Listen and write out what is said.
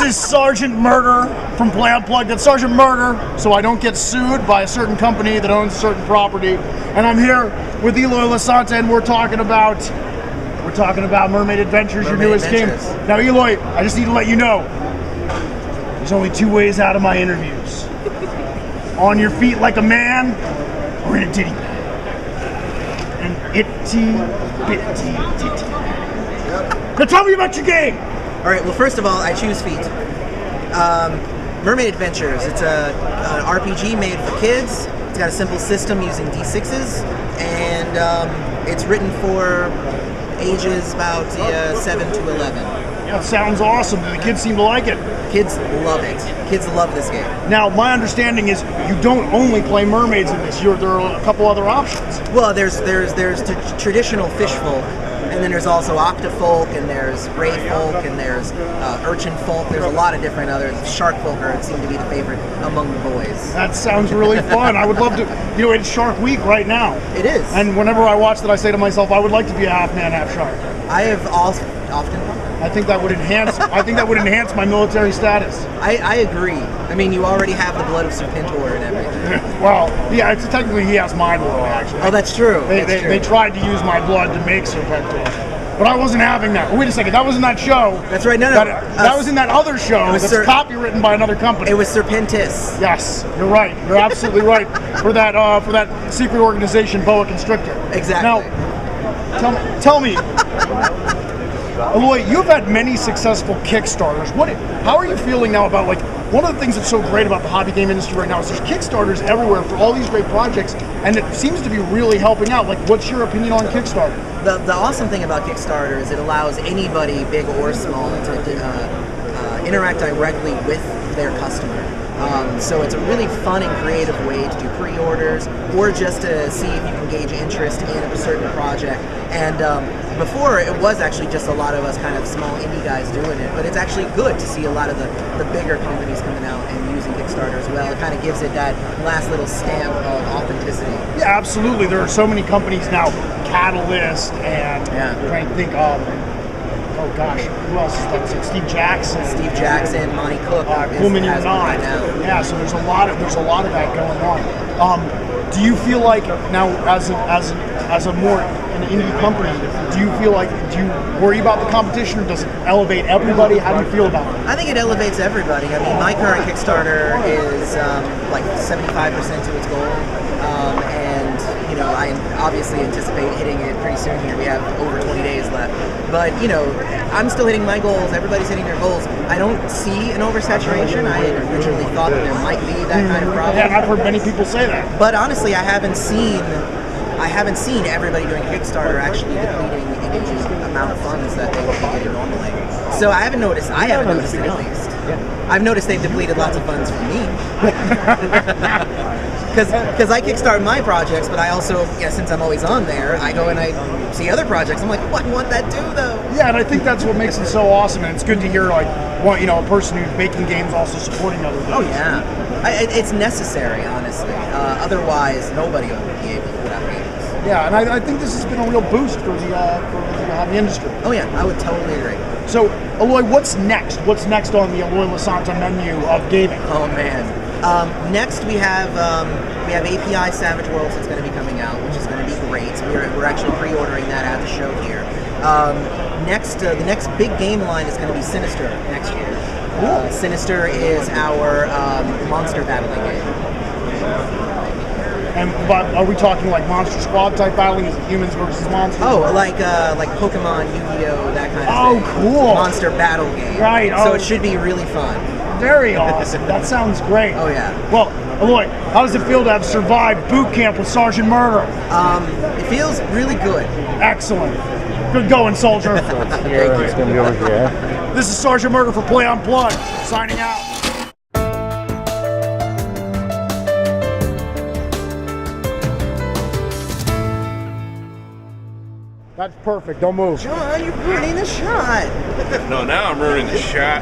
is Sergeant Murder from Play Unplugged. That's Sergeant Murder, so I don't get sued by a certain company that owns a certain property. And I'm here with Eloy Lasanta, and we're talking about Mermaid Adventures, your newest game. Now, Eloy, I just need to let you know, there's only two ways out of my interviews: on your feet like a man, or in a ditty bag. An itty bitty ditty. Now tell me about your game. All right. Well, first of all, I choose feet. Mermaid Adventures. It's an RPG made for kids. It's got a simple system using D6s, and it's written for ages about 7 to 11. Yeah, sounds awesome. The kids seem to like it. Kids love it. Kids love this game. Now, my understanding is you don't only play mermaids in this. There are a couple other options. Well, there's traditional fish folk, and then there's also octofolk, and there's ray folk, and there's urchin folk. There's a lot of different others. Shark folk seem to be the favorite among the boys. That sounds really fun. I would love to. You know, it's Shark Week right now. It is. And whenever I watch that, I say to myself, I would like to be a half man, half shark. I have often. I think that would enhance. I think that would enhance my military status. I agree. I mean, you already have the blood of Serpentor and everything. Well, yeah, technically he has my blood, actually. Oh, that's true. They tried to use my blood to make Serpentor, but I wasn't having that. Wait a second, that was in that show. That's right. No. That was in that other show that's copywritten by another company. It was Serpentis. Yes, you're right. You're absolutely right. For that secret organization, Boa Constrictor. Exactly. Now, tell me. Eloy, you've had many successful Kickstarters. How are you feeling now about, like, one of the things that's so great about the hobby game industry right now is there's Kickstarters everywhere for all these great projects, and it seems to be really helping out. Like, what's your opinion on Kickstarter? The awesome thing about Kickstarter is it allows anybody, big or small, to interact directly with their customer. So it's a really fun and creative way to do pre-orders, or just to see if you can gauge interest in a certain project. And before, it was actually just a lot of us kind of small indie guys doing it, but it's actually good to see a lot of the bigger companies coming out and using Kickstarter as well. It kind of gives it that last little stamp of authenticity. Yeah, absolutely. There are so many companies now, Catalyst, and I'm trying to think of, oh gosh, who else is that? Steve Jackson, Monty Cook, Cool Mini right now. Yeah, so there's a lot of that going on. Do you feel like now, as a more an indie company, do you worry about the competition, or does it elevate everybody? How do you feel about it? I think it elevates everybody. I mean, my current Kickstarter is like 75% to its goal, and you know, I obviously anticipate hitting it pretty soon here. We have over 20 days left, but you know, I'm still hitting my goals. Everybody's hitting their goals. I don't see an oversaturation. I had originally thought that there might be that kind of problem. Yeah, and I've heard many people say that. But honestly, I haven't seen everybody doing Kickstarter actually depleting any amount of funds that they would be getting normally. So I haven't noticed it at least. I've noticed they've depleted lots of funds from me. Because I kickstart my projects, but I also, since I'm always on there, I go and I see other projects. I'm like, what would that do, though? Yeah, and I think that's what makes it so awesome, and it's good to hear, like, a person who's making games also supporting other things. Oh, yeah. It's necessary, honestly. Otherwise, nobody would be able to put out games. Yeah, and I think this has been a real boost for the hobby industry. Oh, yeah, I would totally agree. So, Eloy, what's next? What's next on the Eloy Lasanta menu of gaming? Oh, man. Next, we have API Savage Worlds that's going to be coming out, which is going to be great. We're actually pre-ordering that at the show here. The next big game line is going to be Sinister next year. Sinister is our monster battling game. And are we talking like Monster Squad type battling? Is it humans versus monsters? Oh, like Pokemon, Yu-Gi-Oh, that kind of thing. Oh, cool. Monster battle game. Right. So it should be really fun. Very awesome. That sounds great. Oh, yeah. Well, Eloy, how does it feel to have survived boot camp with Sergeant Murder? It feels really good. Excellent. Good going, soldier. It's going to be over here. This is Sergeant Murder for Play Unplugged, signing out. That's perfect. Don't move. John, you're ruining the shot. No, now I'm ruining the shot.